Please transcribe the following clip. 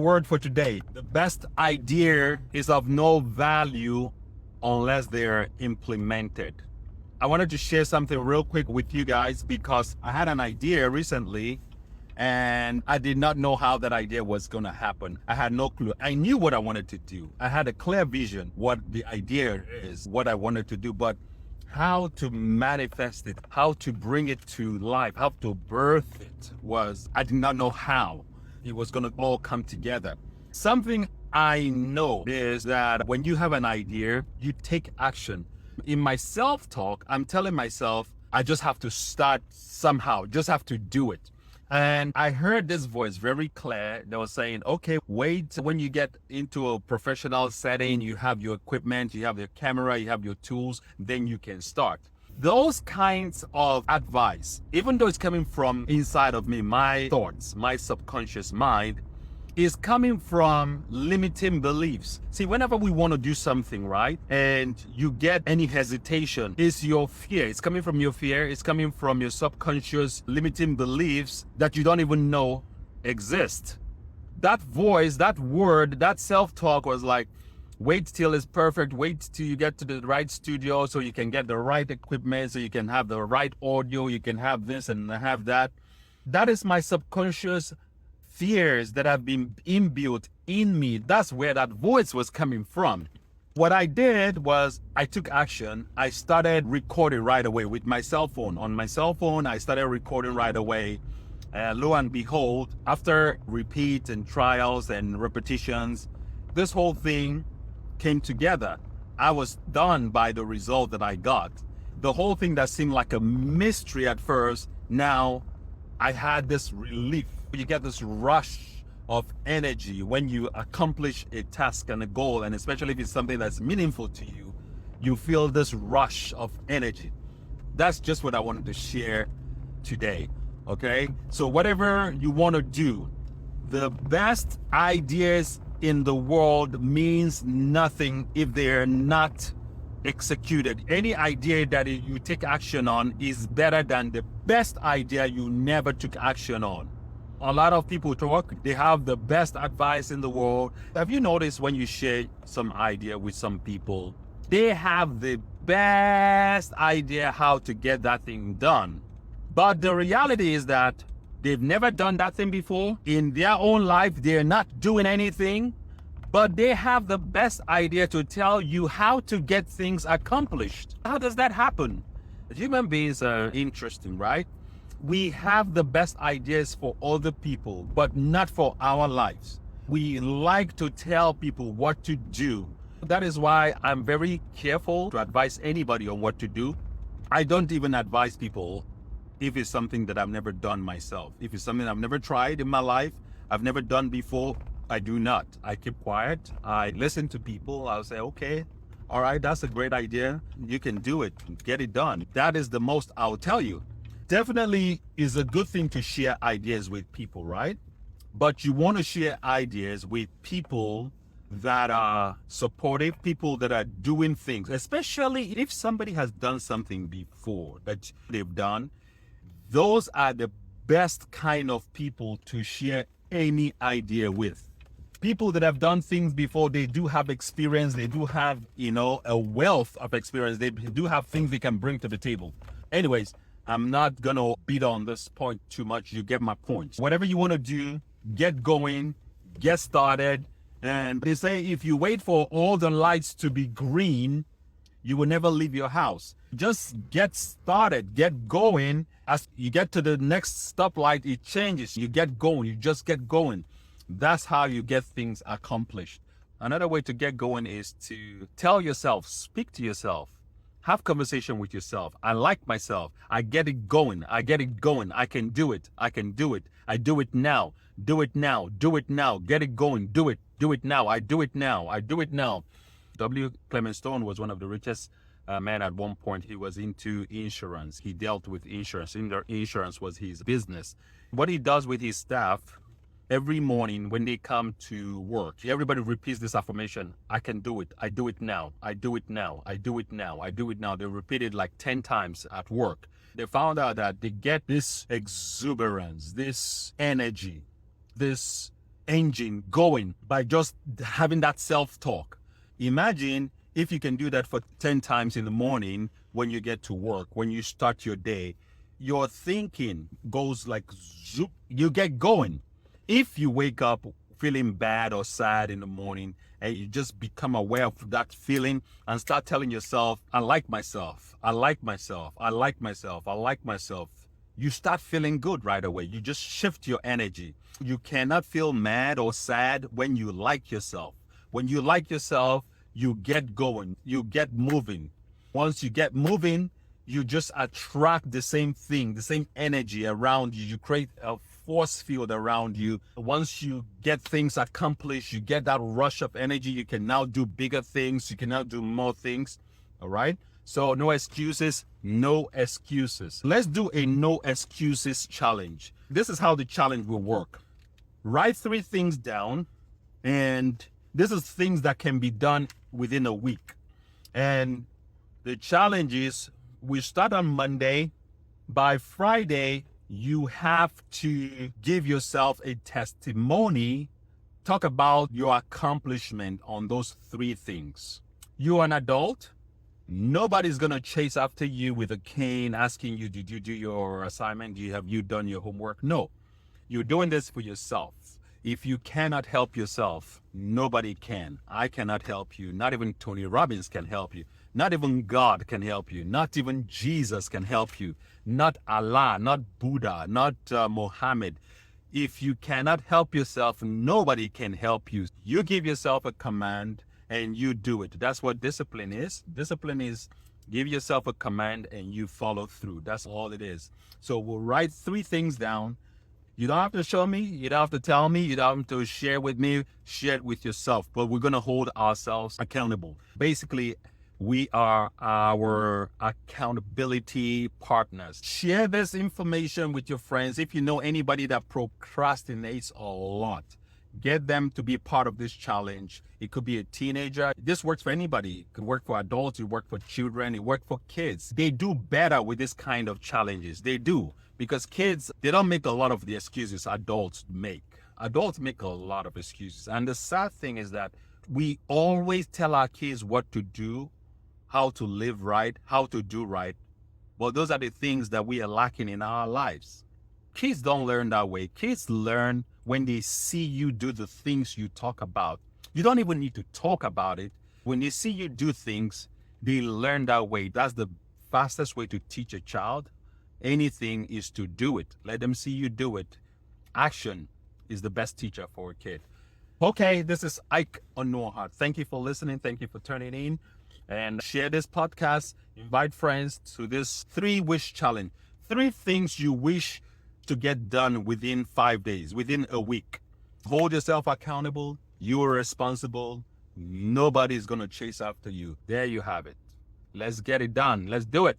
Word for today. The best idea is of no value unless they are implemented. I wanted to share something real quick with you guys because I had an idea recently and I did not know how that idea was going to happen. I had no clue. I knew what I wanted to do. I had a clear vision, what the idea is, what I wanted to do, but how to manifest it, how to bring it to life, how to birth it I did not know how it was going to all come together. Something I know is that when you have an idea, you take action. In my self-talk, I'm telling myself, I just have to start somehow, just have to do it. And I heard this voice very clear that was saying, okay, wait, when you get into a professional setting, you have your equipment, you have your camera, you have your tools, then you can start. Those kinds of advice, even though it's coming from inside of me, my thoughts, my subconscious mind, is coming from limiting beliefs. See, whenever we want to do something, right, and you get any hesitation, it's your fear. It's coming from your fear. It's coming from your subconscious limiting beliefs that you don't even know exist. That voice, that word, that self-talk was like, wait till it's perfect. Wait till you get to the right studio so you can get the right equipment, so you can have the right audio, you can have this and have that. That is my subconscious fears that have been inbuilt in me. That's where that voice was coming from. What I did was I took action. I started recording right away with my cell phone. On my cell phone, I started recording right away. Lo and behold, after repeat and trials and repetitions, this whole thing came together. I was done by the result that I got. The whole thing that seemed like a mystery at first, now I had this relief. You get this rush of energy when you accomplish a task and a goal, and especially if it's something that's meaningful to you, you feel this rush of energy. That's just what I wanted to share today, okay? So whatever you want to do, the best ideas in the world means nothing if they're not executed. Any idea that you take action on is better than the best idea you never took action on. A lot of people talk, they have the best advice in the world. Have you noticed when you share some idea with some people, they have the best idea how to get that thing done. But the reality is that they've never done that thing before. In their own life, they're not doing anything, but they have the best idea to tell you how to get things accomplished. How does that happen? Human beings are interesting, right? We have the best ideas for other people, but not for our lives. We like to tell people what to do. That is why I'm very careful to advise anybody on what to do. I don't even advise people if it's something that I've never done myself. If it's something I've never tried in my life, I've never done before, I do not. I keep quiet. I listen to people. I'll say, okay, all right, that's a great idea. You can do it. Get it done. That is the most I'll tell you. Definitely is a good thing to share ideas with people, right? But you want to share ideas with people that are supportive, people that are doing things, especially if somebody has done something before that they've done. Those are the best kind of people to share any idea with. People that have done things before, they do have experience, they do have, a wealth of experience, they do have things they can bring to the table. Anyways, I'm not gonna beat on this point too much. You get my point. Whatever you want to do, get going, get started. And they say if you wait for all the lights to be green, you will never leave your house. Just get started, get going. As you get to the next stoplight, it changes. You get going, you just get going. That's how you get things accomplished. Another way to get going is to tell yourself, speak to yourself. Have conversation with yourself. I like myself. I get it going. I get it going. I can do it. I can do it. I do it now. Do it now. Do it now. Get it going. Do it. Do it now. I do it now. I do it now. W. Clement Stone was one of the richest men at one point. He was into insurance. He dealt with insurance. Insurance was his business. What he does with his staff, every morning when they come to work, everybody repeats this affirmation. I can do it. I do it now. I do it now. I do it now. I do it now. They repeat it like 10 times at work. They found out that they get this exuberance, this energy, this engine going by just having that self-talk. Imagine if you can do that for 10 times in the morning when you get to work, when you start your day, your thinking goes like zoop, you get going. If you wake up feeling bad or sad in the morning and you just become aware of that feeling and start telling yourself, I like myself, I like myself, I like myself, I like myself, you start feeling good right away. You just shift your energy. You cannot feel mad or sad when you like yourself. When you like yourself, you get going, you get moving. Once you get moving, you just attract the same thing, the same energy around you. You create a force field around you. Once you get things accomplished, you get that rush of energy. You can now do bigger things. You can now do more things. All right. So no excuses, no excuses. Let's do a no excuses challenge. This is how the challenge will work. Write 3 things down, and this is things that can be done within a week. And the challenge is we start on Monday. By Friday, you have to give yourself a testimony. Talk about your accomplishment on those 3 things. You're an adult. Nobody's going to chase after you with a cane asking you, did you do your assignment? Have you done your homework? No, you're doing this for yourself. If you cannot help yourself, nobody can. I cannot help you. Not even Tony Robbins can help you. Not even God can help you. Not even Jesus can help you. Not Allah, not Buddha, not Muhammad. If you cannot help yourself, nobody can help you. You give yourself a command and you do it. That's what discipline is. Discipline is give yourself a command and you follow through. That's all it is. So we'll write 3 things down. You don't have to show me. You don't have to tell me. You don't have to share with me. Share it with yourself. But we're going to hold ourselves accountable. Basically, we are our accountability partners. Share this information with your friends. If you know anybody that procrastinates a lot, get them to be part of this challenge. It could be a teenager. This works for anybody. It could work for adults. It works for children. It works for kids. They do better with this kind of challenges. They do. Because kids, they don't make a lot of the excuses adults make. Adults make a lot of excuses. And the sad thing is that we always tell our kids what to do, how to live right, how to do right. Well, those are the things that we are lacking in our lives. Kids don't learn that way. Kids learn when they see you do the things you talk about. You don't even need to talk about it. When they see you do things, they learn that way. That's the fastest way to teach a child. Anything is to do it. Let them see you do it. Action is the best teacher for a kid. Okay, this is Ike Onuoha. Thank you for listening. Thank you for turning in. And share this podcast. Invite friends to this 3 wish challenge. 3 things you wish to get done within 5 days, within a week. Hold yourself accountable. You are responsible. Nobody's going to chase after you. There you have it. Let's get it done. Let's do it.